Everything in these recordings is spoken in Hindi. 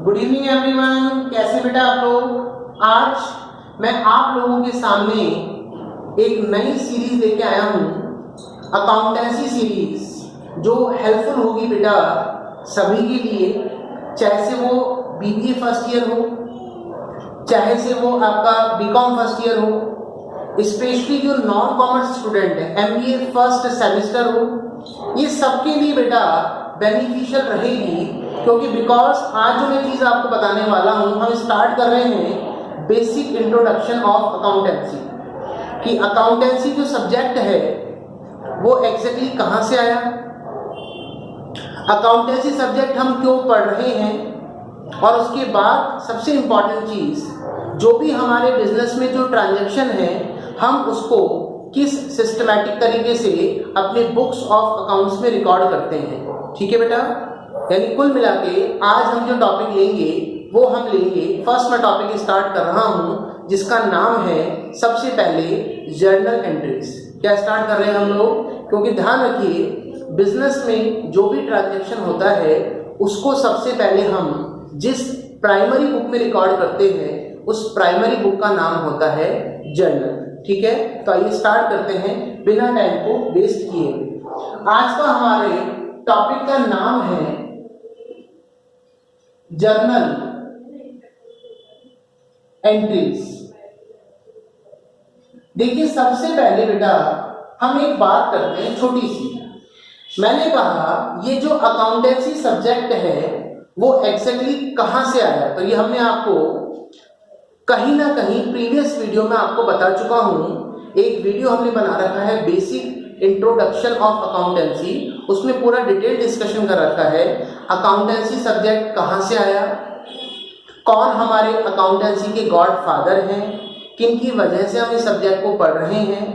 गुड इवनिंग एवरीवन, कैसे बेटा आप लोग। आज मैं आप लोगों के सामने एक नई सीरीज लेके आया हूँ, अकाउंटेंसी सीरीज, जो हेल्पफुल होगी बेटा सभी के लिए, चाहे से वो बीबीए फर्स्ट ईयर हो, चाहे से वो आपका बीकॉम फर्स्ट ईयर हो, स्पेशली जो नॉन कॉमर्स स्टूडेंट है, एमबीए फर्स्ट सेमेस्टर हो, ये सबके लिए बेटा बेनिफिशियल रहेगी। क्योंकि बिकॉज आज जो मैं चीज़ आपको बताने वाला हूँ, हम स्टार्ट कर रहे हैं बेसिक इंट्रोडक्शन ऑफ अकाउंटेंसी, कि अकाउंटेंसी जो सब्जेक्ट है वो एग्जैक्टली कहाँ से आया, अकाउंटेंसी सब्जेक्ट हम क्यों पढ़ रहे हैं, और उसके बाद सबसे इम्पॉर्टेंट चीज़, जो भी हमारे बिजनेस में जो ट्रांजैक्शन है हम उसको किस सिस्टमैटिक तरीके से अपने बुक्स ऑफ अकाउंट्स में रिकॉर्ड करते हैं। ठीक है बेटा, यानी कुल मिला के आज हम जो टॉपिक लेंगे वो हम लेंगे, फर्स्ट मैं टॉपिक स्टार्ट कर रहा हूँ जिसका नाम है सबसे पहले जर्नल एंट्रीज। क्या स्टार्ट कर रहे हैं हम लोग, क्योंकि ध्यान रखिए बिजनेस में जो भी ट्रांजैक्शन होता है उसको सबसे पहले हम जिस प्राइमरी बुक में रिकॉर्ड करते हैं उस प्राइमरी बुक का नाम होता है जर्नल। ठीक है, तो आइए स्टार्ट करते हैं बिना टाइम को वेस्ट किए। आज का हमारे टॉपिक का नाम है जर्नल एंट्रीज। देखिए सबसे पहले बेटा हम एक बात करते हैं छोटी सी। मैंने कहा ये जो अकाउंटेंसी सब्जेक्ट है वो एग्जैक्टली कहां से आया, तो ये हमने आपको कहीं ना कहीं प्रीवियस वीडियो में आपको बता चुका हूं। एक वीडियो हमने बना रखा है बेसिक इंट्रोडक्शन ऑफ अकाउंटेंसी, उसमें पूरा डिटेल डिस्कशन कर रखा है अकाउंटेंसी सब्जेक्ट कहां से आया, कौन हमारे अकाउंटेंसी के गॉडफादर हैं, किन की वजह से हम इस सब्जेक्ट को पढ़ रहे हैं,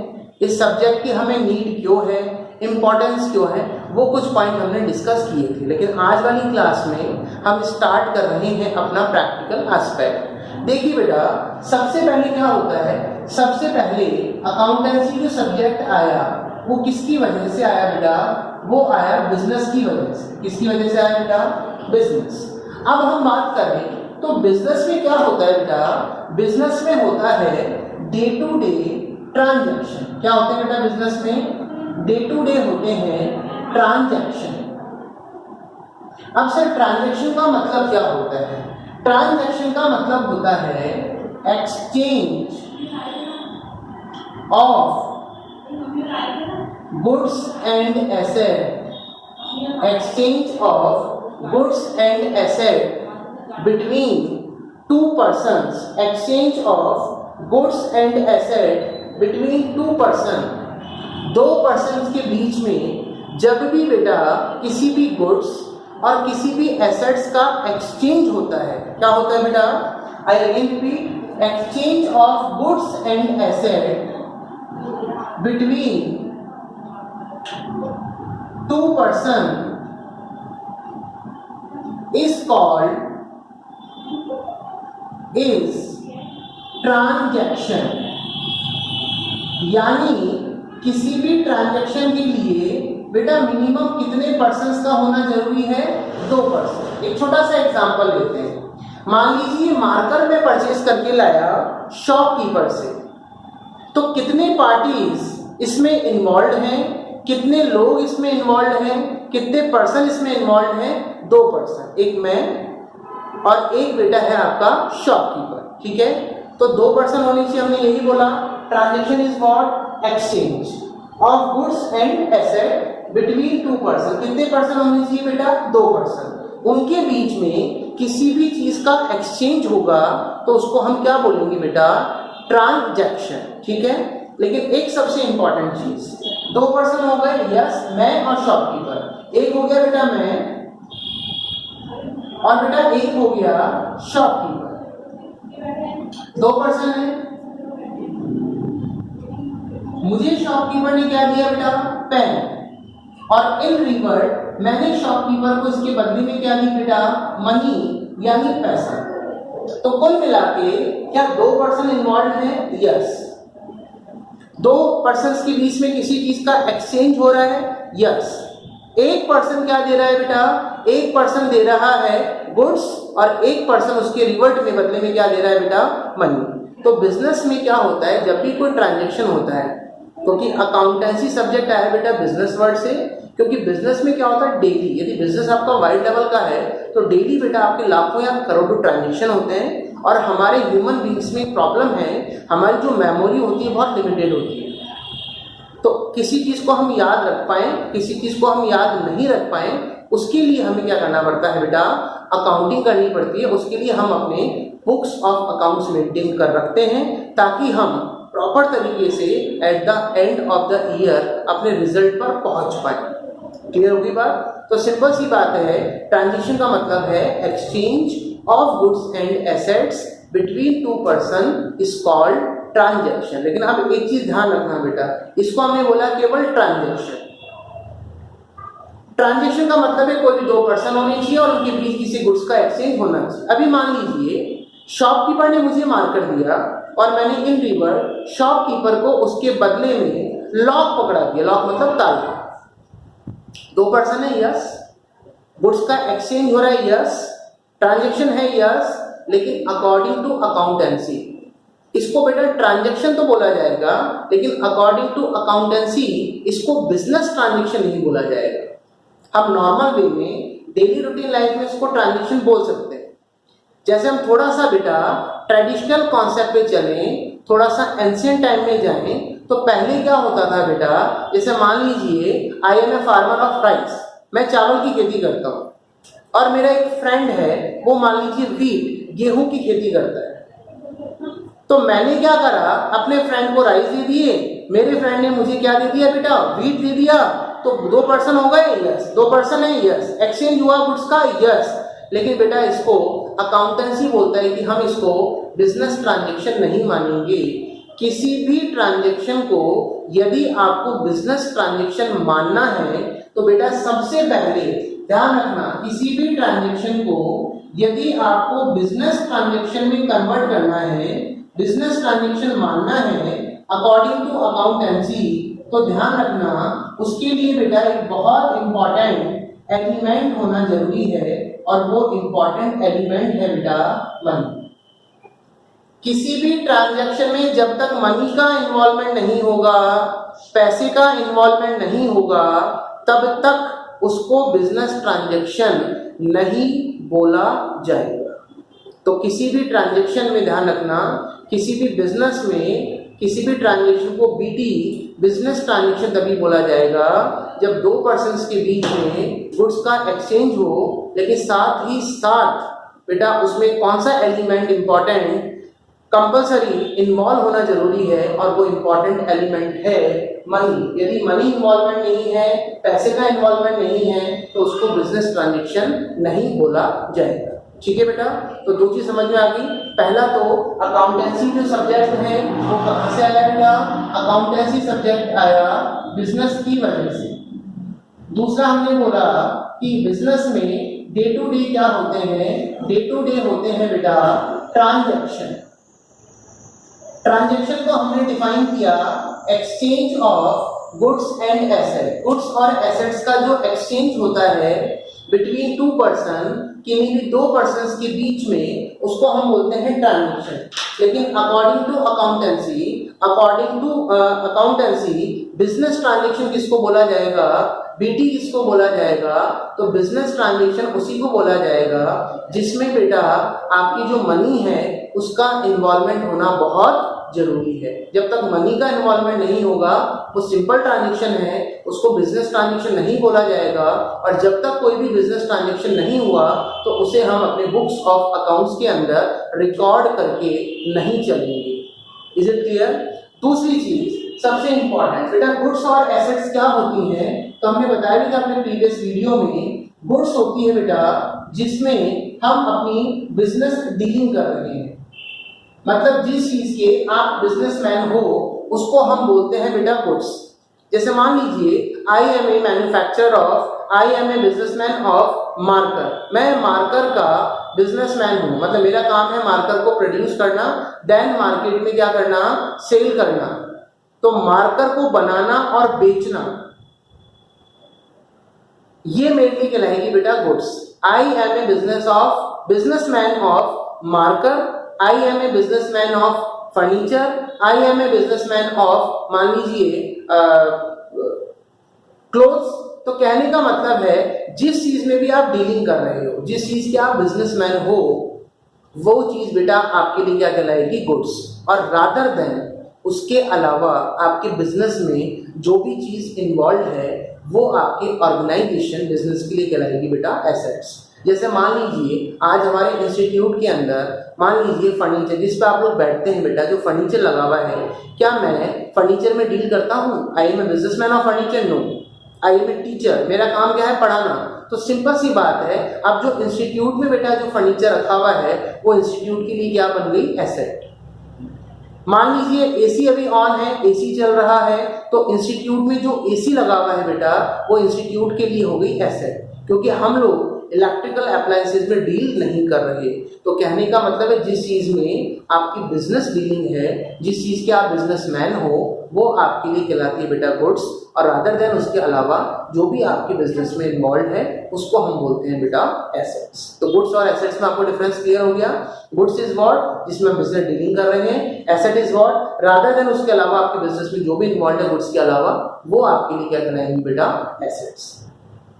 इस सब्जेक्ट की हमें नीड क्यों है, इम्पोर्टेंस क्यों है, वो कुछ पॉइंट हमने डिस्कस किए थे। लेकिन आज वाली क्लास में हम स्टार्ट कर रहे हैं अपना प्रैक्टिकल एस्पेक्ट। देखिए बेटा सबसे पहले क्या होता है, सबसे पहले अकाउंटेंसी जो सब्जेक्ट आया वो किसकी वजह से आया बेटा, वो आया बिजनेस की वजह से। किसकी वजह से आया बेटा, बिजनेस। अब हम बात करें तो बिजनेस में क्या होता है बेटा, बिजनेस में होता है डे टू डे ट्रांजैक्शन। क्या होते हैं बेटा बिजनेस में, डे टू डे होते हैं ट्रांजैक्शन। अब सर ट्रांजैक्शन का मतलब क्या होता है, ट्रांजैक्शन का मतलब होता है exchange of goods and asset, exchange of goods and asset between two persons, exchange of goods and asset between two person. दो पर्सन्स के बीच में जब भी बेटा किसी भी गुड्स और किसी भी एसेट्स का एक्सचेंज होता है, क्या होता है बेटा, I again repeat, exchange of goods and asset between two person is called is transaction. यानी किसी भी ट्रांजैक्शन के लिए बेटा मिनिमम कितने पर्सन्स का होना जरूरी है, 2 पर्सन। एक छोटा सा एग्जांपल लेते हैं, मान लीजिए मार्कर में परचेज करके लाया शॉपकीपर से, तो कितने पार्टीज इसमें इन्वॉल्व हैं, कितने लोग इसमें इन्वॉल्व हैं, कितने पर्सन इसमें इन्वॉल्व हैं, 2 पर्सन, एक मैं और एक बेटा है आपका शॉपकीपर। ठीक है, तो 2 पर्सन होने चाहिए, हमने यही बोला। Transaction is what, exchange of goods and asset between 2 person. कितने पर्सन होने चाहिए बेटा, 2 पर्सन। उनके बीच में किसी भी चीज का एक्सचेंज होगा तो उसको हम क्या बोलेंगे बेटा, ट्रांजैक्शन। ठीक है, लेकिन एक सबसे इंपॉर्टेंट चीज, 2 पर्सन हो गए, यस, मैं और शॉपकीपर। एक हो गया बेटा मैं, और बेटा एक हो गया शॉपकीपर। 2 पर्सन है, मुझे शॉपकीपर ने क्या दिया बेटा, पेन, और इन रिवर्ट मैंने शॉपकीपर को इसके बदले में क्या दी बेटा, मनी यानी पैसा। तो कुल मिला के क्या 2 पर्सन इन्वॉल्व हैं, यस। 2 पर्सन्स के बीच में किसी चीज का एक्सचेंज हो रहा है, यस। एक पर्सन क्या दे रहा है बेटा, एक पर्सन दे रहा है गुड्स और एक पर्सन उसके रिवर्ट में बदले में क्या दे रहा है बेटा, मनी। तो बिजनेस में क्या होता है, जब भी कोई ट्रांजेक्शन होता है, क्योंकि अकाउंटेंसी सब्जेक्ट आया बेटा बिजनेस वर्ड से, क्योंकि बिजनेस में क्या होता है डेली, यदि बिजनेस आपका वाइड लेवल का है तो डेली बेटा आपके लाखों या करोड़ों ट्रांजेक्शन होते हैं। और हमारे ह्यूमन बींग्स में एक प्रॉब्लम है, हमारी जो मेमोरी होती है बहुत लिमिटेड होती है। तो किसी चीज को हम याद रख पाए, किसी चीज को हम याद नहीं रख पाए, उसके लिए हमें क्या करना पड़ता है बेटा, अकाउंटिंग करनी पड़ती है। उसके लिए हम अपने बुक्स ऑफ अकाउंट्स मेंटेन कर रखते हैं, ताकि हम प्रॉपर तरीके से at the end of the year अपने रिजल्ट पर पहुंच पाए। क्लियर होगी बात? तो सिंपल सी बात है, ट्रांजेक्शन का मतलब है exchange of goods and assets between two person is called transaction. लेकिन अब एक चीज ध्यान रखना बेटा, इसको हमने बोला केवल ट्रांजैक्शन। ट्रांजैक्शन का मतलब है कोई भी दो पर्सन होने चाहिए और उनके बीच किसी गुड्स का एक्सचेंज होना चाहिए। अभी मान लीजिए शॉपकीपर ने मुझे मार्कर दिया और मैंने इन रिवर शॉपकीपर को उसके बदले में लॉक पकड़ा दिया। लॉक मतलब ताला। दो पर्सन है, यस। गुड्स का एक्सचेंज हो रहा है, यस। ट्रांजैक्शन है, यस। लेकिन अकॉर्डिंग टू अकाउंटेंसी इसको बेटा ट्रांजैक्शन तो बोला जाएगा, लेकिन अकॉर्डिंग टू अकाउंटेंसी इसको बिजनेस ट्रांजैक्शन नहीं बोला जाएगा। हम नॉर्मल वे में डेली रूटीन लाइफ में इसको ट्रांजैक्शन बोल सकते हैं। जैसे हम थोड़ा सा बेटा ट्रेडिशनल कॉन्सेप्ट पे चलें, थोड़ा सा एंशिएंट टाइम में जाएं, तो पहले क्या होता था बेटा, जैसे मान लीजिए I am a farmer of rice, मैं चावल की खेती करता हूँ, और मेरा एक फ्रेंड है वो मान लीजिए वीट गेहूं की खेती करता है। तो मैंने क्या करा, अपने फ्रेंड को राइस दे दिए, मेरे फ्रेंड ने मुझे क्या दे दिया बेटा, वीट दे दिया। तो दो पर्सन हो गए, यस। दो पर्सन है, यस। एक्सचेंज हुआ गुड्स का, यस। लेकिन बेटा इसको अकाउंटेंसी बोलता है कि हम इसको बिजनेस ट्रांजैक्शन नहीं मानेंगे। किसी भी ट्रांजैक्शन को यदि आपको बिजनेस ट्रांजैक्शन मानना है तो बेटा सबसे पहले ध्यान रखना, किसी भी ट्रांजैक्शन को यदि आपको बिजनेस ट्रांजैक्शन में कन्वर्ट करना है, बिजनेस ट्रांजैक्शन मानना है अकॉर्डिंग टू अकाउंटेंसी, तो ध्यान रखना उसके लिए बेटा एक बहुत इंपॉर्टेंट एलिमेंट होना जरूरी है, और वो इंपॉर्टेंट एलिमेंट है बेटा मनी। किसी भी ट्रांजैक्शन में जब तक मनी का इन्वॉल्वमेंट नहीं होगा, पैसे का इन्वॉल्वमेंट नहीं होगा, तब तक उसको बिजनेस ट्रांजैक्शन नहीं बोला जाएगा। तो किसी भी ट्रांजैक्शन में ध्यान रखना, किसी भी बिजनेस में किसी भी ट्रांजैक्शन को बीटी बिजनेस ट्रांजैक्शन तभी बोला जाएगा जब दो पर्सन्स के बीच में गुड्स का एक्सचेंज हो, लेकिन साथ ही साथ बेटा उसमें कौन सा एलिमेंट इंपॉर्टेंट कंपलसरी इन्वॉल्व होना जरूरी है, और वो इंपॉर्टेंट एलिमेंट है मनी। यदि मनी इन्वॉल्वमेंट नहीं है, पैसे का इन्वॉल्वमेंट नहीं है, तो उसको बिजनेस ट्रांजैक्शन नहीं बोला जाएगा। ठीक है बेटा, तो दो चीज समझ में आ गई। पहला तो अकाउंटेंसी जो सब्जेक्ट है वो कहाँ से आया बेटा, अकाउंटेंसी सब्जेक्ट आया बिजनेस की वजह से। दूसरा हमने बोला कि बिजनेस में डे टू डे क्या होते हैं, डे टू डे होते हैं बेटा ट्रांजैक्शन। ट्रांजैक्शन को हमने डिफाइन किया exchange of goods and asset. Goods और एसेट्स का जो एक्सचेंज होता है बिटवीन टू पर्सन, किन्हीं भी दो पर्सन्स के बीच में, उसको हम बोलते हैं ट्रांजैक्शन। लेकिन according to accountancy business transaction किसको बोला जाएगा, बीटी किसको बोला जाएगा, तो बिजनेस ट्रांजैक्शन उसी को बोला जाएगा जिसमें बेटा आपकी जो मनी है उसका इन्वॉल्वमेंट होना बहुत जरूरी है। जब तक मनी का इन्वॉल्वमेंट नहीं होगा वो सिंपल ट्रांजैक्शन है, उसको बिजनेस ट्रांजैक्शन नहीं बोला जाएगा। और जब तक कोई भी बिजनेस ट्रांजैक्शन नहीं हुआ तो उसे हम अपने बुक्स ऑफ अकाउंट्स के अंदर रिकॉर्ड करके नहीं चलेंगे। Is it clear? दूसरी चीज सबसे इंपॉर्टेंट बेटा, गुड्स और एसेट्स क्या होती हैं, तो हमने बताया भी था अपने प्रीवियस वीडियो में। गुड्स होती है बेटा जिसमें हम अपनी बिजनेस डीलिंग कर रहे हैं, मतलब जिस चीज के आप बिजनेसमैन हो उसको हम बोलते हैं बेटा गुड्स। जैसे मान लीजिए I am a manufacturer of, I am a businessman of marker. मैं मार्कर का बिजनेसमैन हूं, मतलब मेरा काम है मार्कर को प्रोड्यूस करना, देन मार्केट में क्या करना, सेल करना। तो मार्कर को बनाना और बेचना, ये मेरे लिए कहलाएगी बेटा goods. I am a businessman of marker, I am a businessman of furniture, I am a businessman of मान लीजिए क्लोथ्स। तो कहने का मतलब है जिस चीज में भी आप डीलिंग कर रहे हो, जिस चीज के आप बिजनेसमैन हो, वो चीज बेटा आपके लिए क्या कहलाएगी गुड्स। और रादर देन उसके अलावा आपके बिजनेस में जो भी चीज इन्वॉल्व है वो आपके ऑर्गेनाइजेशन बिजनेस के लिए कहलाएगी बेटा एसेट्स। जैसे मान लीजिए आज हमारे इंस्टीट्यूट के अंदर मान लीजिए फर्नीचर जिस पे आप लोग बैठते हैं बेटा, जो फर्नीचर लगा हुआ है, क्या मैं फर्नीचर में डील करता हूँ? I am a businessman of furniture? No, I am a teacher. मेरा काम क्या है? पढ़ाना। तो सिंपल सी बात है, अब जो इंस्टीट्यूट में बेटा जो फर्नीचर रखा हुआ है वो इंस्टीट्यूट के लिए क्या बन गई? एसेट। मान लीजिए एसी अभी ऑन है, एसी चल रहा है, तो इंस्टीट्यूट में जो एसी लगा हुआ है बेटा वो इंस्टीट्यूट के लिए हो गई एसेट, क्योंकि हम लोग इलेक्ट्रिकल अप्लायंसेज में डील नहीं कर रहे। तो कहने का मतलब है जिस चीज में आपकी बिजनेस डीलिंग है, जिस चीज के आप बिजनेसमैन हो, वो आपके लिए कहलाती है बेटा गुड्स। और अदर देन उसके अलावा जो भी आपके बिजनेस में इन्वॉल्व है उसको हम बोलते हैं बेटा एसेट्स। तो गुड्स और एसेट्स में आपको डिफरेंस क्लियर हो गया। गुड्स इज व्हाट जिसमें बिजनेस डीलिंग कर रहे हैं, asset is what rather than उसके अलावा आपके बिजनेस में जो भी इन्वॉल्व है गुड्स के अलावा, वो आपके लिए क्या कहलाएंगे बेटा एसेट्स।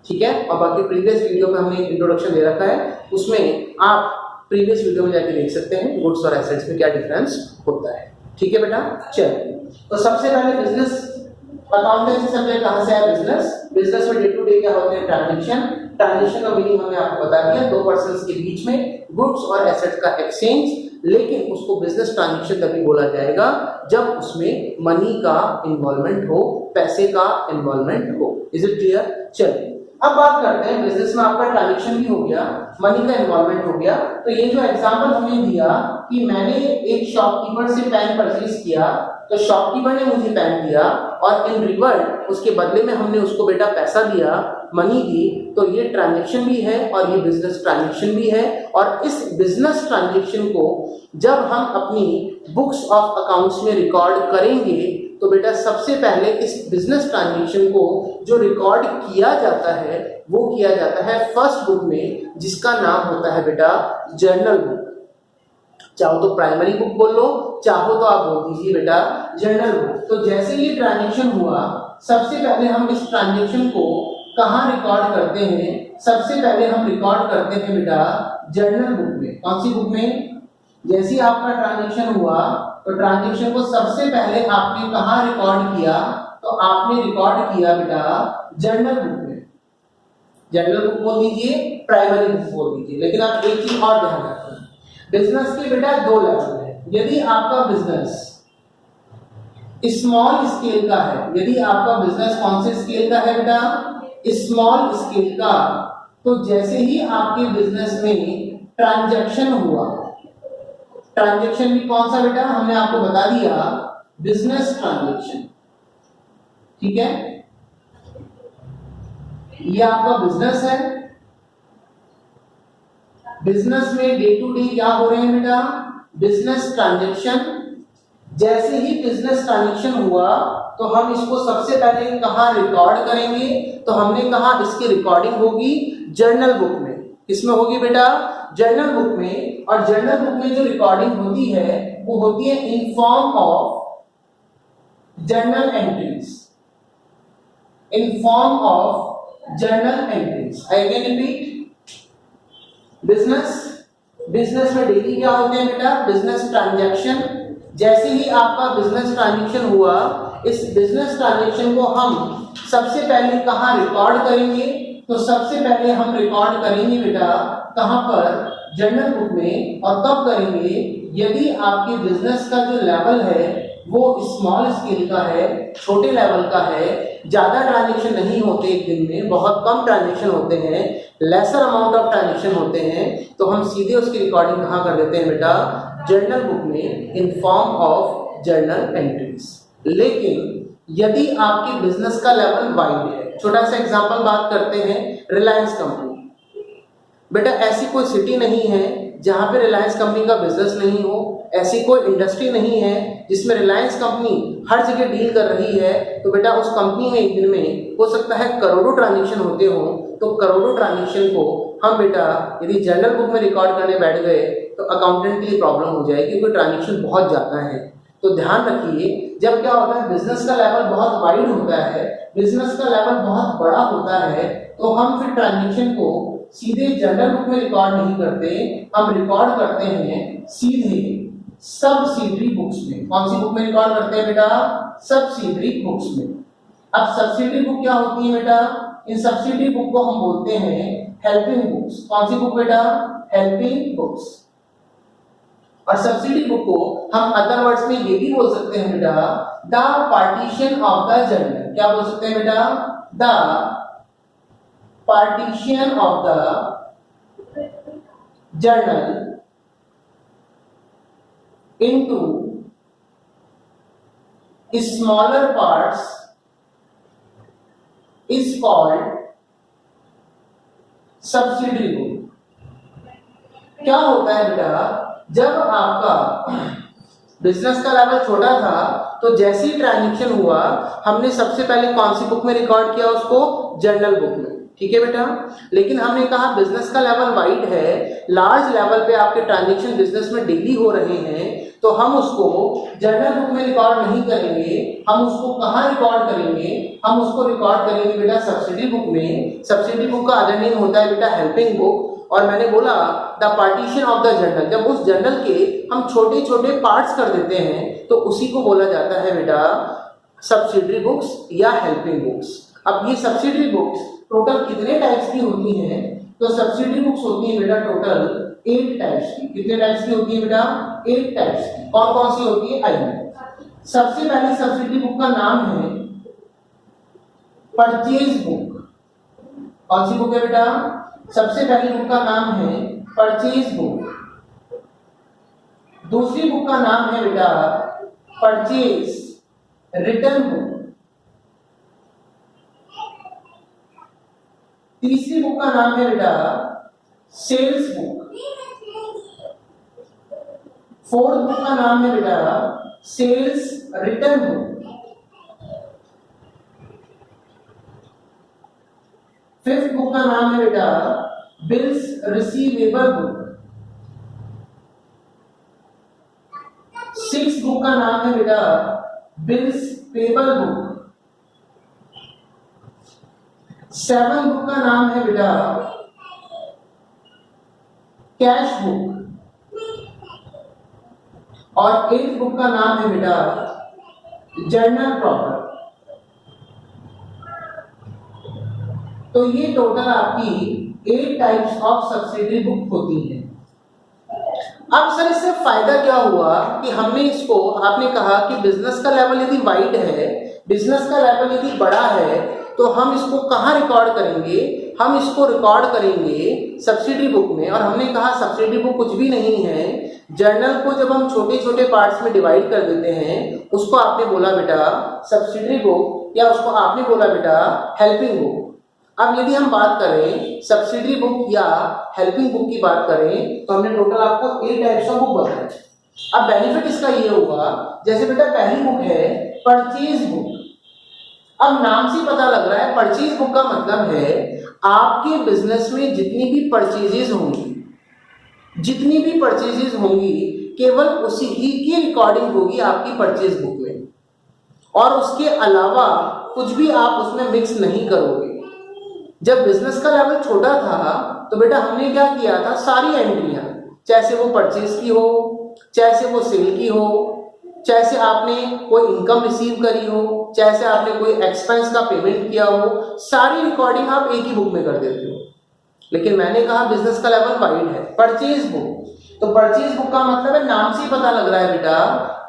ठीक है। और बाकी प्रीवियस वीडियो में हमने इंट्रोडक्शन दे रखा है, उसमें आप प्रीवियस वीडियो में जाके देख सकते हैं गुड्स और एसेट्स में क्या डिफरेंस होता है। ठीक है बेटा। चलिए, तो सबसे पहले बिजनेस अकाउंटेंसी सब्जेक्ट कहां से है? बिजनेस में डे टू डे क्या होते हैं? ट्रांजैक्शन का मीनिंग हमने आपको बता दिया, दो पर्संस के बीच में गुड्स और एसेट्स का एक्सचेंज। लेकिन उसको बिजनेस ट्रांजैक्शन तभी बोला जाएगा जब उसमें मनी का इन्वॉल्वमेंट हो, पैसे का इन्वॉल्वमेंट हो। Is it clear? चलिए अब बात करते हैं, बिजनेस में आपका ट्रांजैक्शन भी हो गया, मनी का इन्वॉल्वमेंट हो गया। तो ये जो एग्जांपल हमने दिया कि मैंने एक शॉपकीपर से पेन परचेज किया, तो शॉपकीपर ने मुझे पेन दिया और इन रिवर्ट उसके बदले में हमने उसको बेटा पैसा दिया, मनी दी। तो ये ट्रांजैक्शन भी है और ये बिजनेस ट्रांजैक्शन भी है। और इस बिजनेस ट्रांजैक्शन को जब हम अपनी बुक्स ऑफ अकाउंट्स में रिकॉर्ड करेंगे तो बेटा सबसे पहले इस बिजनेस ट्रांजैक्शन को जो रिकॉर्ड किया जाता है वो किया जाता है फर्स्ट बुक में, जिसका नाम होता है बेटा जर्नल बुक। चाहो तो प्राइमरी बुक बोल लो, चाहो तो आप बोल दीजिए बेटा जर्नल बुक। तो जैसे ये ट्रांजैक्शन हुआ, सबसे पहले हम इस ट्रांजैक्शन को कहाँ रिकॉर्ड करते हैं? सबसे पहले हम रिकॉर्ड करते हैं बेटा जर्नल बुक में। कौन सी बुक में? जैसे ही आपका ट्रांजैक्शन हुआ तो ट्रांजैक्शन को सबसे पहले आपने कहाँ रिकॉर्ड किया? तो आपने रिकॉर्ड किया बेटा जर्नल बुक में। जर्नल बुक बोल दीजिए, प्राइमरी बुक बोल दीजिए। लेकिन आप एक चीज और ध्यान रखें, बिजनेस के बेटा दो लेवल है। यदि आपका बिजनेस स्मॉल स्केल का है, यदि आपका बिजनेस कौन से स्केल का है बेटा? स्मॉल स्केल का, तो जैसे ही आपके बिजनेस में ट्रांजैक्शन हुआ, ट्रांजैक्शन भी कौन सा बेटा? हमने आपको बता दिया बिजनेस ट्रांजैक्शन। ठीक है, ये आपका बिजनेस है। बिजनेस में डे टू डे क्या हो रहे हैं बेटा? Business transaction. जैसे ही बिजनेस ट्रांजैक्शन हुआ तो हम इसको सबसे पहले कहां रिकॉर्ड करेंगे? तो हमने कहा इसकी रिकॉर्डिंग होगी जर्नल बुक में। किसमें होगी बेटा? जर्नल बुक में। और जर्नल बुक में जो रिकॉर्डिंग होती है वो होती है in form of journal entries, in form of journal entries. I again repeat, business में डेली क्या होते हैं बेटा? Business transaction. जैसे ही आपका बिजनेस ट्रांजैक्शन हुआ, इस बिजनेस ट्रांजैक्शन को हम सबसे पहले कहां रिकॉर्ड करेंगे? तो सबसे पहले हम रिकॉर्ड करेंगे बेटा कहां पर? जर्नल बुक में। और कब करेंगे? यदि आपके बिजनेस का जो लेवल है वो स्मॉल स्केल का है, छोटे लेवल का है, ज्यादा ट्रांजैक्शन नहीं होते एक दिन में, बहुत कम ट्रांजैक्शन होते हैं, लेसर अमाउंट ऑफ ट्रांजैक्शन होते हैं, तो हम सीधे उसकी रिकॉर्डिंग कहां कर देते हैं बेटा? जर्नल बुक में, in form of journal entries. लेकिन यदि आपके बिजनेस का लेवल वाइड है, छोटा सा एग्जांपल बात करते हैं, रिलायंस कंपनी। बेटा ऐसी कोई सिटी नहीं है जहाँ पे रिलायंस कंपनी का बिजनेस नहीं हो, ऐसी कोई इंडस्ट्री नहीं है जिसमें रिलायंस कंपनी हर जगह डील कर रही है, तो बेटा उस कंपनी में एक दिन में हो सकता है करोड़ों ट्रांजेक्शन होते हो। तो करोड़ों ट्रांजेक्शन को हम बेटा यदि जर्नल बुक में रिकॉर्ड करने बैठ गए तो अकाउंटेंट के लिए प्रॉब्लम हो जाएगी, क्योंकि ट्रांजेक्शन बहुत ज़्यादा है। तो ध्यान रखिए, जब क्या होता है बिजनेस का लेवल बहुत वाइड होता है, बिजनेस का लेवल बहुत बड़ा होता है, तो हम फिर ट्रांजेक्शन को सीधे जर्नल बुक में रिकॉर्ड नहीं करते, हम रिकॉर्ड करते हैं सीधे सब्सिडरी बुक्स में। कौन सी बुक में रिकॉर्ड करते हैं बेटा? सब्सिडरी बुक्स में। अब सब्सिडरी बुक क्या होती है बेटा? इन सब्सिडरी बुक को हम बोलते हैं हेल्पिंग बुक्स। कौन सी बुक बेटा? Helping books. और सब्सिडी बुक को हम अदर वर्ड्स में ये भी बोल सकते हैं बेटा the partition of the journal. क्या बोल सकते हैं बेटा? The partition of the journal into smaller parts is called subsidiary book। क्या होता है बेटा, जब आपका बिजनेस का लेवल छोटा था तो जैसे ही ट्रांजेक्शन हुआ हमने सबसे पहले कौन सी बुक में रिकॉर्ड किया? उसको जर्नल बुक में। ठीक है बेटा, लेकिन हमने कहा बिजनेस का लेवल वाइड है, लार्ज लेवल पे आपके ट्रांजेक्शन बिजनेस में डेली हो रहे हैं, तो हम उसको जर्नल बुक में रिकॉर्ड नहीं करेंगे। हम उसको कहाँ रिकॉर्ड करेंगे? हम उसको रिकॉर्ड करेंगे बेटा सब्सिडी बुक में। सब्सिडी बुक का अदर नेम होता है बेटा हेल्पिंग बुक। और मैंने बोला the partition of the journal, जब उस जर्नल के हम छोटे छोटे पार्ट्स कर देते हैं तो उसी को बोला जाता है बेटा सब्सिडरी बुक्स या हेल्पिंग बुक्स। अब ये सब्सिडरी बुक्स टोटल कितने टाइप्स की होती हैं? तो सब्सिडरी बुक्स होती है बेटा टोटल 8 टाइप्स की। कितने टाइप्स की होती है बेटा? 8 टाइप्स की। कौन कौन सी होती है? आइए, सबसे पहली सब्सिडरी बुक का नाम है परचेज बुक। कौन सी बुक है बेटा? सबसे पहली बुक का नाम है परचेज बुक। दूसरी बुक का नाम है बेटा परचेज रिटर्न बुक। तीसरी बुक का नाम है बेटा सेल्स बुक। फोर्थ बुक का नाम है बेटा sales return book. Fifth book का नाम है बेटा bills receivable book. Sixth book का नाम है बेटा bills payable book. Seven book का नाम है बेटा कैश बुक। और 8th बुक का नाम है बेटा जर्नल प्रॉपर। तो ये टोटल आपकी 8 टाइप्स ऑफ सब्सिडरी बुक होती है। अब सर इससे फायदा क्या हुआ कि हमने इसको, आपने कहा कि बिजनेस का लेवल यदि वाइड है, बिजनेस का लेवल यदि बड़ा है, तो हम इसको कहाँ रिकॉर्ड करेंगे? हम इसको रिकॉर्ड करेंगे सब्सिडी बुक में। और हमने कहा सब्सिडी बुक कुछ भी नहीं है, जर्नल को जब हम छोटे छोटे पार्ट्स में डिवाइड कर देते हैं उसको आपने बोला बेटा सब्सिडरी बुक, या उसको आपने बोला बेटा हेल्पिंग बुक। अब यदि हम बात करें सब्सिडरी बुक या हेल्पिंग बुक की बात करें तो हमने टोटल आपको 8 टाइप्स ऑफ बुक बताए। अब बेनिफिट इसका ये होगा, जैसे बेटा पहली बुक है परचेज बुक। अब नाम से पता लग रहा है परचेज बुक का मतलब है आपके बिजनेस में जितनी भी परचेजेस होंगी, जितनी भी परचेजेस होंगी केवल उसी ही की रिकॉर्डिंग होगी आपकी परचेज बुक में, और उसके अलावा कुछ भी आप उसमें मिक्स नहीं करोगे। जब बिजनेस का लेवल छोटा था तो बेटा हमने क्या किया था, सारी एंट्रियां, चाहे वो परचेज की हो, चाहे वो सेल की हो, चाहे आपने कोई इनकम रिसीव करी हो, चाहे आपने कोई एक्सपेंस का पेमेंट किया हो, सारी रिकॉर्डिंग आप एक ही बुक में कर देते हो। लेकिन मैंने कहा बिजनेस का लेवल वाइड है, परचेज बुक। तो परचेज बुक का मतलब है, नाम से ही पता लग रहा है बेटा,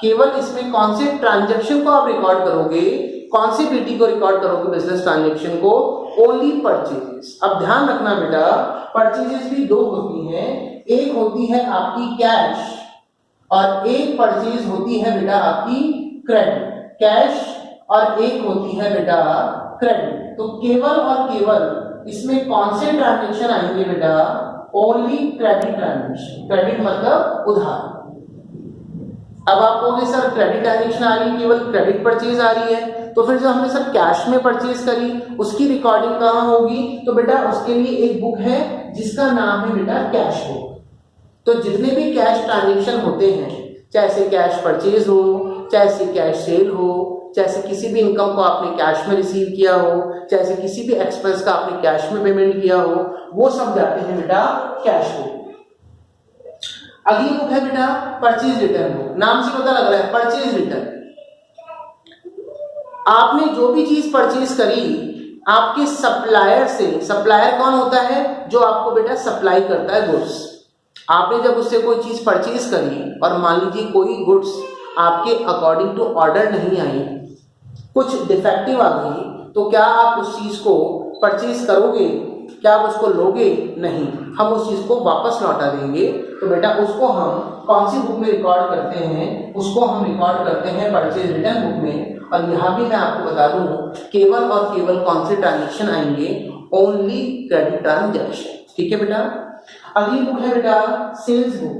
केवल इसमें कौन से ट्रांजैक्शन को आप रिकॉर्ड करोगे, कौन सी बीटी को रिकॉर्ड करोगे, बिजनेस ट्रांजैक्शन को, ओनली परचेजेस। अब ध्यान रखना बेटा परचेजेस भी दो होती हैं, एक होती है आपकी कैश और एक परचेज होती है बेटा आपकी क्रेडिट। कैश और एक होती है बेटा क्रेडिट। तो केवल और केवल इसमें कौन से ट्रांजैक्शन आएंगे बेटा, ओनली क्रेडिट ट्रांजेक्शन, क्रेडिट मतलब उधार। अब आप कहोगे सर क्रेडिट ट्रांजेक्शन आ रही है, केवल क्रेडिट परचेज आ रही है, तो फिर जो हमने सर कैश में परचेज करी उसकी रिकॉर्डिंग कहाँ होगी? तो बेटा उसके लिए एक बुक है जिसका नाम है बेटा कैश बुक। तो जितने भी कैश ट्रांजेक्शन होते हैं, चाहे से कैश परचेज हो, चाहे से कैश सेल हो, चाहे से किसी भी इनकम को आपने कैश में रिसीव किया हो, चाहे से किसी भी एक्सपेंस का आपने कैश में पेमेंट किया हो, वो सब जाते हैं बेटा कैश बुक। अगली बुक है बेटा परचेज रिटर्न बुक। नाम से पता लग रहा है परचेज रिटर्न। आपने जो भी चीज परचेज करी आपके सप्लायर से, सप्लायर कौन होता है? जो आपको बेटा सप्लाई करता है गुड्स। आपने जब उससे कोई चीज परचेज करी और मान लीजिए कोई गुड्स आपके अकॉर्डिंग टू ऑर्डर नहीं आई, कुछ डिफेक्टिव आ गई, तो क्या आप उस चीज को परचेज करोगे? क्या आप उसको लोगे? नहीं, हम उस चीज को वापस लौटा देंगे। तो बेटा उसको हम कौन सी बुक में रिकॉर्ड करते हैं? उसको हम रिकॉर्ड करते हैं परचेज रिटर्न बुक में। और यहाँ भी मैं आपको बता दूं केवल और केवल कौन से ट्रांजेक्शन आएंगे? Only credit transaction. ठीक है बेटा। अगली बुक है बेटा सेल्स बुक।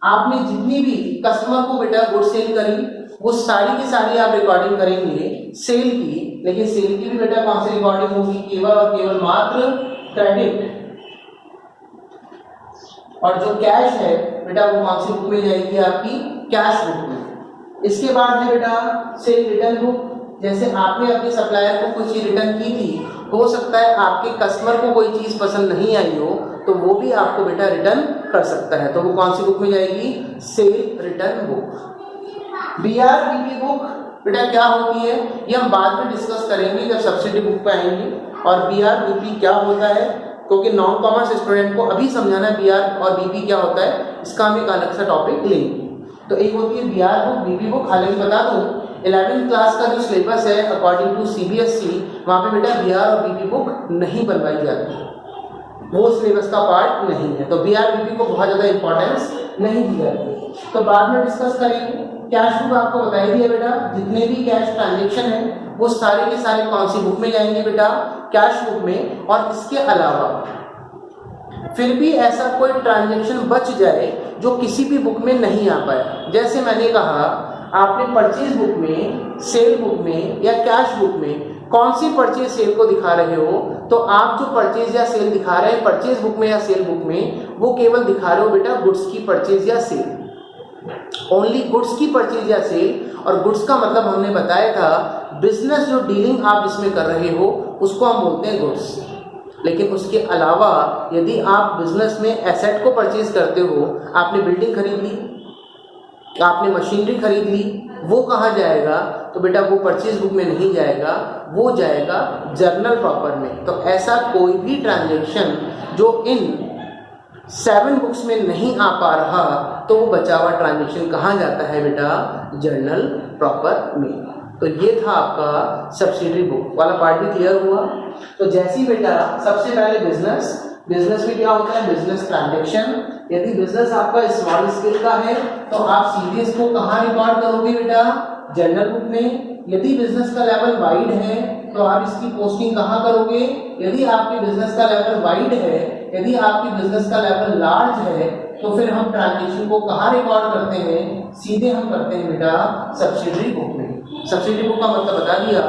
आपने जितनी भी कस्टमर को बेटा गुड सेल करी वो सारी की सारी आप रिकॉर्डिंग करेंगे सेल की, लेकिन सेल की भी बेटा कौन सी रिकॉर्डिंग होगी? केवल और केवल मात्र क्रेडिट। और जो कैश है बेटा वो कौन सी बुक में जाएगी? आपकी कैश बुक में। इसके बाद है बेटा सेल रिटर्न बुक। जैसे आपने अपने सप्लायर को कोई चीज रिटर्न की थी, हो सकता है आपके कस्टमर को कोई चीज पसंद नहीं आई हो, तो वो भी आपको बेटा रिटर्न कर सकता है, तो वो कौन सी बुक में जाएगी? Sale return book. BRBP book बेटा क्या होती है ये हम बाद में डिस्कस करेंगे जब सब्सिडी बुक पे आएंगे। और बीआरबीपी क्या होता है, क्योंकि नॉन कॉमर्स स्टूडेंट को अभी समझाना है बीआर और बीपी क्या होता है, इसका हम एक अलग सा टॉपिक लेंगे। तो एक होती है बीआर बुक, बीपी बुक। हालांकि बता दूं 11वीं क्लास का जो सिलेबस है अकॉर्डिंग टू सीबीएसई, वहाँ पे बेटा बीआर और बीपी बुक नहीं बनवाई जाती, वो सिलेबस का पार्ट नहीं है, तो बीआर बीपी को बहुत ज़्यादा इंपॉर्टेंस नहीं दी जाती। तो बाद में डिस्कस करेंगे। कैश बुक आपको बताई दिया बेटा, जितने भी कैश ट्रांजेक्शन है वो सारे के सारे कौन सी बुक में जाएंगे बेटा? कैश बुक में। और इसके अलावा फिर भी ऐसा कोई ट्रांजेक्शन बच जाए जो किसी भी बुक में नहीं आ पाया, जैसे मैंने कहा आपने परचेज बुक में, सेल बुक में या कैश बुक में कौन सी परचेज सेल को दिखा रहे हो, तो आप जो परचेज या सेल दिखा रहे हैं परचेज बुक में या सेल बुक में, वो केवल दिखा रहे हो बेटा गुड्स की परचेज या सेल, ओनली गुड्स की परचेज या सेल। और गुड्स का मतलब हमने बताया था बिजनेस जो डीलिंग आप जिसमें कर रहे हो उसको हम बोलते हैं गुड्स। लेकिन उसके अलावा यदि आप बिजनेस में एसेट को परचेज करते हो, आपने बिल्डिंग खरीद ली, आपने मशीनरी खरीद ली, वो कहाँ जाएगा? तो बेटा वो परचेज बुक में नहीं जाएगा, वो जाएगा जर्नल प्रॉपर में। तो ऐसा कोई भी ट्रांजैक्शन जो इन 7 बुक्स में नहीं आ पा रहा, तो वो बचा हुआ ट्रांजैक्शन कहाँ जाता है बेटा? जर्नल प्रॉपर में। तो ये था आपका सब्सिडरी बुक वाला पार्ट भी क्लियर हुआ। तो जैसी बेटा सबसे पहले बिजनेस में क्या होता है? Business transaction. यदि बिजनेस आपका स्मॉल स्केल का है तो आप सीधे इसको कहाँ रिकॉर्ड करोगे बेटा? जर्नल बुक में। यदि बिजनेस का लेवल वाइड है तो आप इसकी पोस्टिंग कहाँ करोगे? यदि आपके बिजनेस का लेवल वाइड है, यदि आपके बिजनेस का लेवल लार्ज है, तो फिर हम ट्रांजैक्शन को कहाँ रिकॉर्ड करते हैं? सीधे हम करते हैं बेटा सब्सिडरी बुक में। सब्सिडरी बुक का मतलब बता दिया,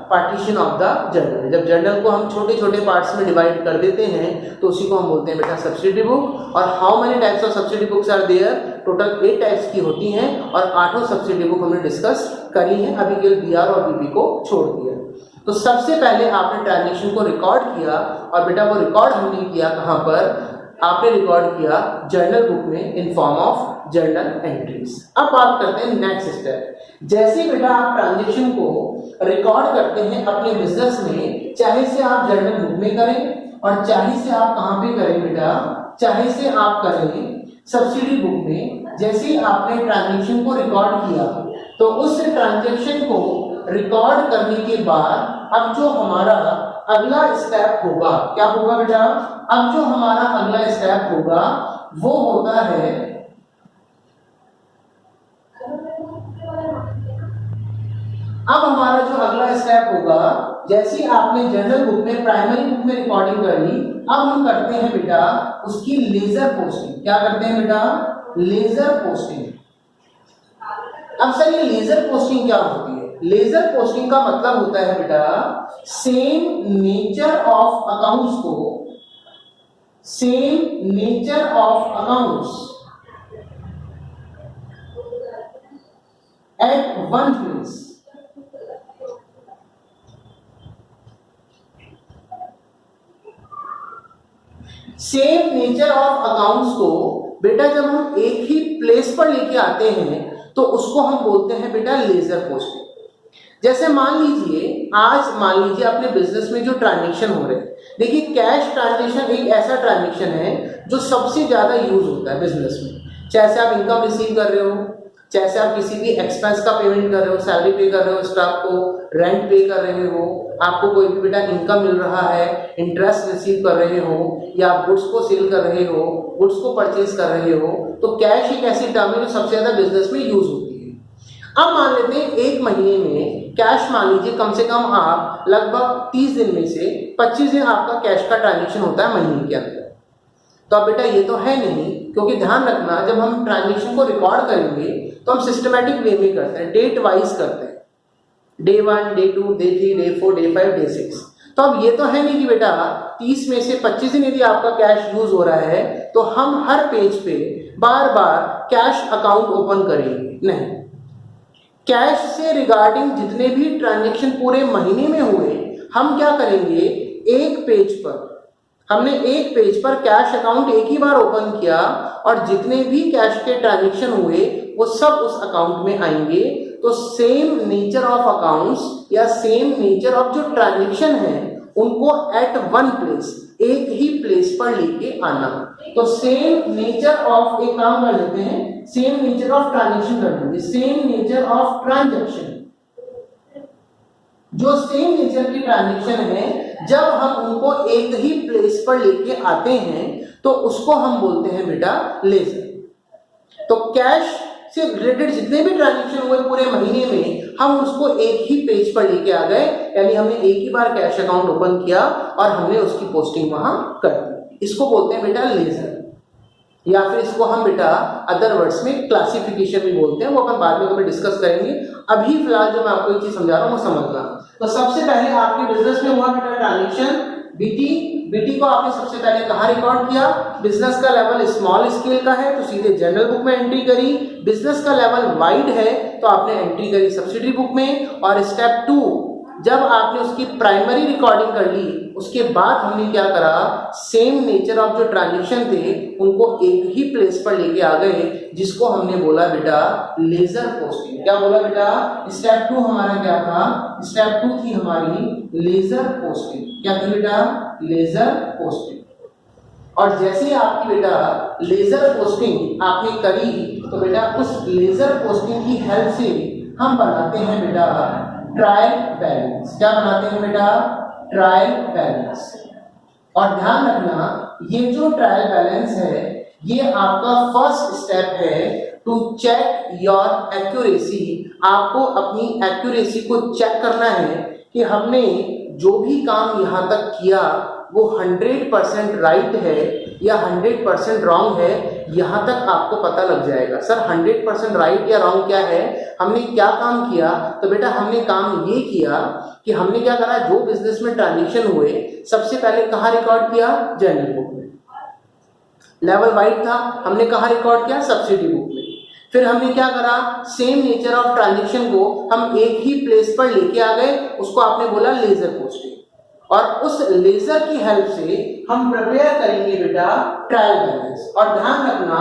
पार्टीशन ऑफ द जर्नल। जब जर्नल को हम छोटे छोटे पार्ट्स में डिवाइड कर देते हैं तो उसी को हम बोलते हैं बेटा सब्सिडरी बुक। और how many types of subsidiary books are there? Total 8 types की होती हैं और 8 सब्सिडरी बुक हमने डिस्कस करी है, अभी केवल बीआर और बीपी को छोड़ दिया। तो सबसे पहले आपने ट्रांजैक्शन को रिकॉर्ड किया और बेटा वो रिकॉर्ड हमने किया कहाँ पर? आपने रिकॉर्ड किया जर्नल बुक में in form of journal entries. अब बात करते हैं नेक्स्ट स्टेप। जैसे बेटा आप ट्रांजैक्शन को रिकॉर्ड करते हैं अपने बिजनेस में, चाहे से आप जर्नल बुक में करें और चाहे से आप कहाँ पे करें बेटा? चाहे से आप करें सब्सिडी बुक में। जैसे आपने ट्रांजैक्शन को रिकॉर्ड किया तो उस ट्रांजैक्शन को रिकॉर्ड करने के बाद अब जो हमारा अगला स्टेप होगा, क्या होगा बेटा? अब जो हमारा अगला स्टेप होगा वो होता है अब हमारा जो अगला स्टेप होगा जैसी आपने जनरल बुक में प्राइमरी बुक में रिकॉर्डिंग करी, अब हम करते हैं बेटा उसकी लेजर पोस्टिंग। क्या करते हैं बेटा? Ledger posting. अब सर ये लेजर पोस्टिंग क्या होती है? लेजर पोस्टिंग का मतलब होता है बेटा सेम नेचर ऑफ अकाउंट्स को, same nature of accounts at one place. Same nature of accounts को बेटा जब हम एक ही प्लेस पर लेके आते हैं तो उसको हम बोलते हैं बेटा लेजर पोस्टिंग। जैसे मान लीजिए अपने बिजनेस में जो ट्रांजैक्शन हो रहे हैं, देखिए कैश ट्रांजैक्शन एक ऐसा ट्रांजैक्शन है जो सबसे ज्यादा यूज होता है बिजनेस में। चाहे आप इनकम रिसीव कर रहे हो, चाहे आप किसी भी एक्सपेंस का पेमेंट कर रहे हो, सैलरी पे कर रहे हो, स्टाफ को रेंट पे कर रहे हो, आपको कोई भी बेटा इनकम मिल रहा है, इंटरेस्ट रिसीव कर रहे हो, या आप गुड्स को सेल कर रहे हो, गुड्स को परचेज कर रहे हो, तो कैश एक ऐसी टर्म है जो सबसे ज्यादा बिजनेस में यूज होती है। अब मान लेते हैं एक महीने में कैश, मान लीजिए कम से कम आप लगभग 30 दिन में से 25 दिन आपका कैश का ट्रांजेक्शन होता है महीने के अंदर। तो अब बेटा ये तो है नहीं, क्योंकि ध्यान रखना जब हम ट्रांजेक्शन को रिकॉर्ड करेंगे तो हम सिस्टमैटिक वे में करते हैं, डेट वाइज करते हैं, day 1, day 2, day 3, day 4, day 5, day 6। तो अब ये तो है नहीं कि बेटा 30 में से 25 दिन यदि आपका कैश यूज हो रहा है तो हम हर पेज पे बार बार कैश अकाउंट ओपन करेंगे, नहीं। कैश से रिगार्डिंग जितने भी ट्रांजैक्शन पूरे महीने में हुए, हम क्या करेंगे, एक पेज पर हमने एक पेज पर कैश अकाउंट एक ही बार ओपन किया और जितने भी कैश के ट्रांजैक्शन हुए वो सब उस अकाउंट में आएंगे। तो सेम नेचर ऑफ अकाउंट्स या सेम नेचर ऑफ जो ट्रांजैक्शन है उनको एट वन प्लेस, एक ही प्लेस पर लेके आना। तो सेम नेचर ऑफ, एक काम कर लेते हैं, सेम नेचर ऑफ ट्रांजैक्शन कर देंगे, सेम नेचर ऑफ ट्रांजैक्शन। जो सेम नेचर की ट्रांजैक्शन है जब हम उनको एक ही प्लेस पर लेके आते हैं तो उसको हम बोलते हैं बेटा लेजर। तो कैश से रिलेटेड जितने भी ट्रांजैक्शन हुए पूरे महीने में हम उसको एक ही पेज पर लेके आ गए, यानी हमने एक ही बार कैश अकाउंट ओपन किया और हमने उसकी पोस्टिंग वहां कर दी। इसको बोलते हैं बेटा लेजर, या फिर इसको हम बेटा अदर वर्ड्स में क्लासिफिकेशन भी बोलते हैं, वो अपन बाद में कभी डिस्कस करेंगे। अभी फिलहाल जो मैं आपको एक चीज समझा रहा हूँ वो समझना। तो सबसे पहले आपके बिजनेस में हुआ बेटा ट्रांजैक्शन बीटी को आपने सबसे पहले कहाँ रिकॉर्ड किया? बिजनेस का लेवल स्मॉल स्केल का है तो सीधे जनरल बुक में एंट्री करी, बिजनेस का लेवल वाइड है तो आपने एंट्री करी सब्सिडरी बुक में। और स्टेप 2, जब आपने उसकी प्राइमरी रिकॉर्डिंग कर ली उसके बाद हमने क्या करा, सेम नेचर ऑफ जो ट्रांजैक्शन थे उनको एक ही प्लेस पर लेके आ गए, जिसको हमने बोला बेटा लेजर पोस्टिंग। क्या बोला बेटा? स्टेप 2 हमारा क्या था? स्टेप 2 थी हमारी लेजर पोस्टिंग। क्या थी बेटा? Ledger posting. और जैसे आपकी बेटा लेजर पोस्टिंग आपने करी तो बेटा उस लेजर पोस्टिंग की हेल्प से हम बनाते हैं बेटा ट्रायल बैलेंस। क्या बनाते हैं बेटा? Trial balance. और ध्यान रखना ये जो ट्रायल बैलेंस है ये आपका फर्स्ट स्टेप है टू चेक योर एक्यूरेसी। आपको अपनी एक्यूरेसी को चेक करना है कि हमने जो भी काम यहाँ तक किया वो 100% राइट है या 100% रॉन्ग है, यहाँ तक आपको पता लग जाएगा। सर 100% राइट या रॉन्ग क्या है? हमने क्या काम किया? तो बेटा हमने काम ये किया कि हमने क्या करा, जो बिजनेस में ट्रांजैक्शन हुए सबसे पहले कहाँ रिकॉर्ड किया? जनरल बुक में। लेवल वाइड था, हमने कहाँ रिकॉर्ड किया? सब्सिडी बुक में। फिर हमने क्या करा, सेम नेचर ऑफ ट्रांजैक्शन को हम एक ही प्लेस पर लेके आ गए, उसको आपने बोला लेजर पोस्टिंग। और उस लेजर की हेल्प से हम प्रिपेयर करेंगे बेटा ट्रायल बैलेंस। और ध्यान रखना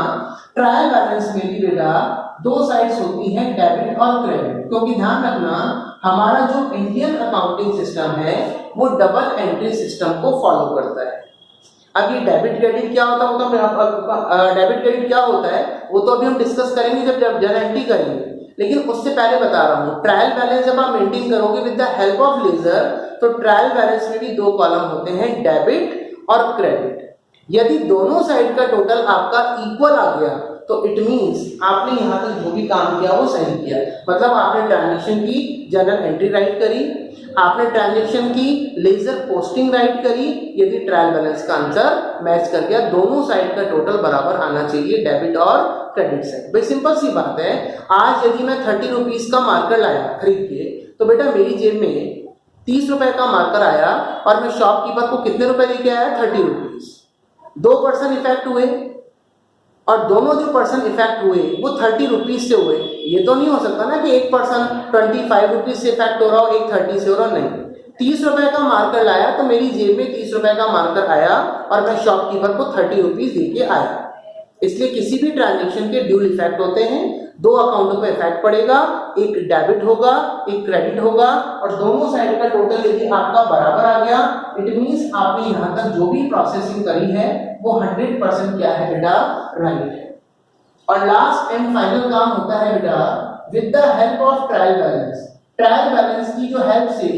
ट्रायल बैलेंस में भी बेटा दो साइड्स होती हैं, डेबिट और क्रेडिट। क्योंकि ध्यान रखना हमारा जो इंडियन अकाउंटिंग सिस्टम है वो डबल एंट्री सिस्टम को फॉलो करता है। अब ये डेबिट क्रेडिट क्या होता है, डेबिट क्रेडिट क्या होता है वो तो अभी हम डिस्कस करेंगे जब जर्नल एंट्री करेंगे। लेकिन उससे पहले बता रहा हूँ, ट्रायल बैलेंस जब आप मेंटेन करोगे with the help of ledger तो ट्रायल बैलेंस में भी दो कॉलम होते हैं, डेबिट और क्रेडिट। यदि दोनों साइड का टोटल आपका इक्वल आ गया तो इट मीन्स आपने यहाँ तक जो भी काम किया वो सही किया। मतलब आपने ट्रांजेक्शन की जर्नल एंट्री राइट करी, आपने ट्रांजेक्शन की लेजर पोस्टिंग राइट करी, यदि ट्रायल बैलेंस का आंसर मैच कर गया, दोनों साइड का टोटल बराबर आना चाहिए, डेबिट और क्रेडिट साइड। भाई सिंपल सी बात है, आज यदि मैं 30 रुपीज का मार्कर लाया खरीद के, तो बेटा मेरी जेब में 30 रुपए का मार्कर आया और मैं शॉपकीपर को कितने रुपए लेके आया, 30 रुपीज। 2% इफेक्ट हुए और दोनों जो पर्सन इफेक्ट हुए वो 30 रुपीज से हुए। ये तो नहीं हो सकता ना कि एक पर्सन 25 रुपीज से इफेक्ट हो रहा हो, एक 30 से हो रहा, नहीं। 30 रुपए का मार्कर लाया तो मेरी जेब में 30 रुपए का मार्कर आया और मैं शॉपकीपर को 30 रुपीज देके आया। इसलिए किसी भी ट्रांजेक्शन के ड्यूल इफेक्ट होते हैं, दो अकाउंटों पे इफेक्ट पड़ेगा, एक डेबिट होगा एक क्रेडिट होगा, और दोनों साइड का टोटल यदि आपका बराबर आ गया, इट मींस आपने यहां तक जो भी प्रोसेसिंग करी है वो 100% क्या है बेटा, राइट है। और लास्ट एंड फाइनल काम होता है बेटा with the help of trial balance. Trial balance की जो हेल्प से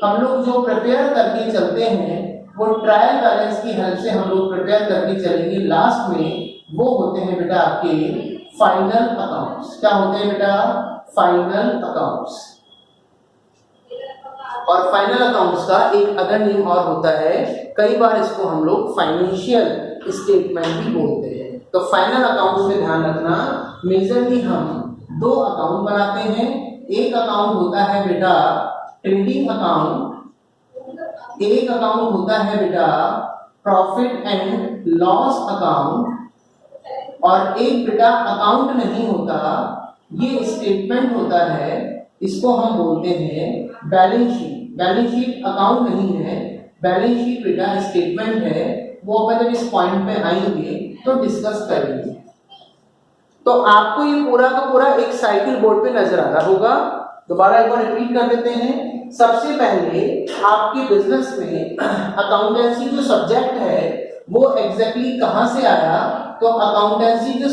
हम लोग जो प्रिपेयर करके चलते हैं, वो ट्रायल बैलेंस की हेल्प से हम लोग प्रिपेयर करके चलेंगे। लास्ट में वो होते हैं बेटा आपके फाइनल अकाउंट्स। क्या होते हैं बेटा, फाइनल अकाउंट्स। और फाइनल अकाउंट्स का एक अदर नेम और होता है, कई बार इसको हम लोग फाइनेंशियल स्टेटमेंट भी बोलते हैं। तो फाइनल अकाउंट्स में ध्यान रखना, मेजरली हम दो अकाउंट बनाते हैं। एक अकाउंट होता है बेटा ट्रेडिंग अकाउंट, एक अकाउंट होता है बेटा प्रॉफिट एंड लॉस अकाउंट, और एक बेटा अकाउंट नहीं होता, ये स्टेटमेंट होता है, इसको हम बोलते हैं balance sheet. Balance sheet account नहीं है, बैलेंस शीट बेटा स्टेटमेंट है। वो अपन जब इस पॉइंट पे आएंगे तो डिस्कस करेंगे। तो आपको ये पूरा का पूरा एक साइकिल बोर्ड पे नजर आ रहा होगा। दोबारा एक बार रिपीट कर देते हैं। सबसे पहले आपके बिजनेस में अकाउंटेंसी जो सब्जेक्ट है वो एग्जैक्टली कहां से आया, तो अकाउंटेंसी जो